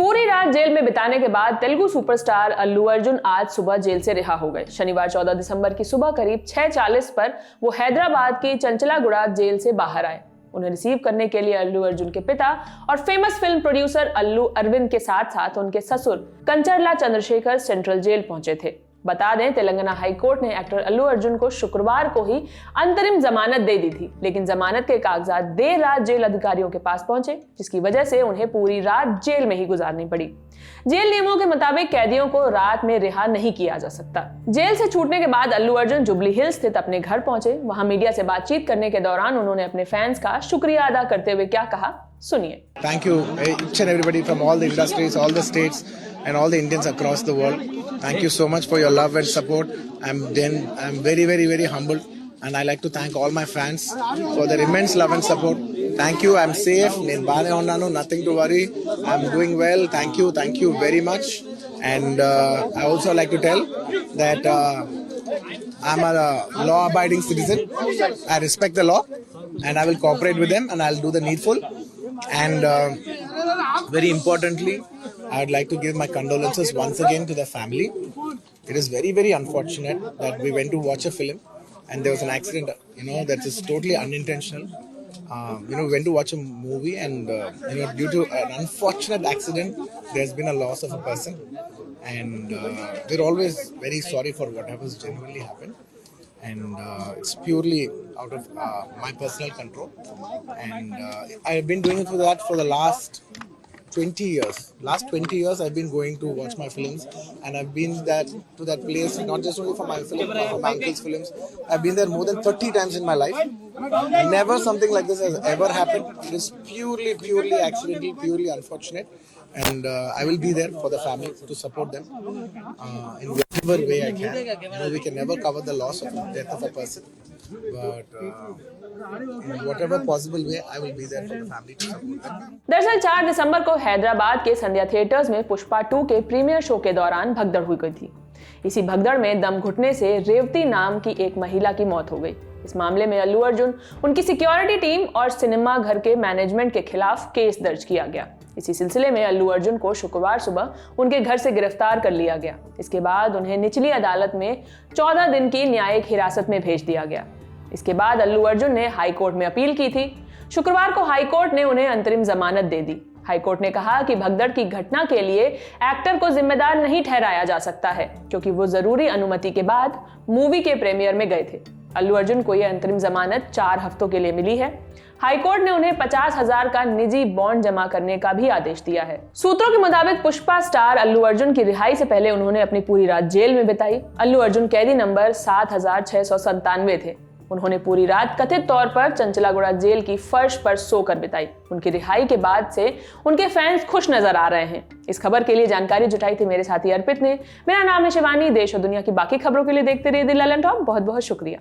पूरी रात जेल में बिताने के बाद तेलुगु सुपरस्टार अल्लू अर्जुन आज सुबह जेल से रिहा हो गए। शनिवार 14 दिसंबर की सुबह करीब 6:40 पर वो हैदराबाद की चंचलागुड़ा जेल से बाहर आए। उन्हें रिसीव करने के लिए अल्लू अर्जुन के पिता और फेमस फिल्म प्रोड्यूसर अल्लू अरविंद के साथ साथ उनके ससुर कंचरला चंद्रशेखर सेंट्रल जेल पहुंचे थे। बता दें, तेलंगाना हाई कोर्ट ने एक्टर अल्लू अर्जुन को शुक्रवार को ही अंतरिम जमानत दे दी थी, लेकिन जमानत के कागजात देर रात जेल अधिकारियों के पास पहुंचे, जिसकी वजह से उन्हें पूरी रात जेल में ही गुजारनी पड़ी। जेल नियमों के मुताबिक कैदियों को रात में रिहा नहीं किया जा सकता। जेल से छूटने के बाद अल्लू अर्जुन जुबली हिल्स स्थित अपने घर पहुंचे। वहां मीडिया से बातचीत करने के दौरान उन्होंने अपने फैंस का शुक्रिया अदा करते हुए क्या कहा, सुनिए। Thank you each and everybody from all the industries, all the states and all the Indians across the world. Thank you so much for your love and support. I'm very humbled, and I like to thank all my fans for their immense love and support. Thank you. I'm safe. Nenu baane unnanu. Nothing to worry. I'm doing well. Thank you very much. And I also like to tell that I'm a law-abiding citizen. I respect the law, and I will cooperate with them, and I'll do the needful. And very importantly, I would like to give my condolences once again to the family. It is very unfortunate that we went to watch a film and there was an accident, that is totally unintentional. We went to watch a movie and due to an unfortunate accident, there's been a loss of a person, and we're always very sorry for whatever has genuinely happened. And it's purely out of my personal control, and I've been doing it for the last 20 years. Last 20 years I've been going to watch my films, and I've been to that place not just only for my film, but for my uncle's films. I've been there more than 30 times in my life. Never something like this has ever happened. It is purely accidental, purely unfortunate, and I will be there for the family to support them in whatever way I can. We can never cover the loss of the death of a person, but in whatever possible way I will be there for the family to support them. दरअसल 4 दिसंबर को हैदराबाद के संध्या theatres में पुष्पा 2 के premiere show के दौरान भगदड़ हुई गई थी। इसी भगदड़ में दम घुटने से रेवती नाम की एक महिला की मौत हो गई। इस मामले में अल्लू अर्जुन, उनकी सिक्योरिटी टीम और सिनेमा घर के मैनेजमेंट के खिलाफ केस दर्ज किया गया। इसी सिलसिले में अल्लू अर्जुन को शुक्रवार सुबह उनके घर से गिरफ्तार कर लिया गया। इसके बाद उन्हें निचली अदालत में 14 दिन की न्यायिक हिरासत में भेज दिया गया। इसके बाद अल्लू अर्जुन ने हाई कोर्ट में अपील की थी। शुक्रवार को हाई कोर्ट ने उन्हें अंतरिम जमानत दे दी। हाई कोर्ट ने कहा कि भगदड़ की घटना के लिए एक्टर को जिम्मेदार नहीं ठहराया जा सकता है, क्योंकि वो जरूरी अनुमति के बाद मूवी के प्रीमियर में गए थे। अल्लू अर्जुन को यह अंतरिम जमानत 4 हफ्तों के लिए मिली है। हाईकोर्ट ने उन्हें 50,000 का निजी बॉन्ड जमा करने का भी आदेश दिया है। सूत्रों के मुताबिक पुष्पा स्टार अल्लू अर्जुन की रिहाई से पहले उन्होंने अपनी पूरी रात जेल में बिताई। अल्लू अर्जुन कैदी नंबर 7697 थे। उन्होंने पूरी रात कथित तौर पर चंचलागुड़ा जेल की फर्श पर सोकर बिताई। उनकी रिहाई के बाद से उनके फैंस खुश नजर आ रहे हैं। इस खबर के लिए जानकारी जुटाई थी मेरे साथी अर्पित ने। मेरा नाम है शिवानी। देश और दुनिया की बाकी खबरों के लिए देखते रहिए दिल ललन टॉप। बहुत शुक्रिया।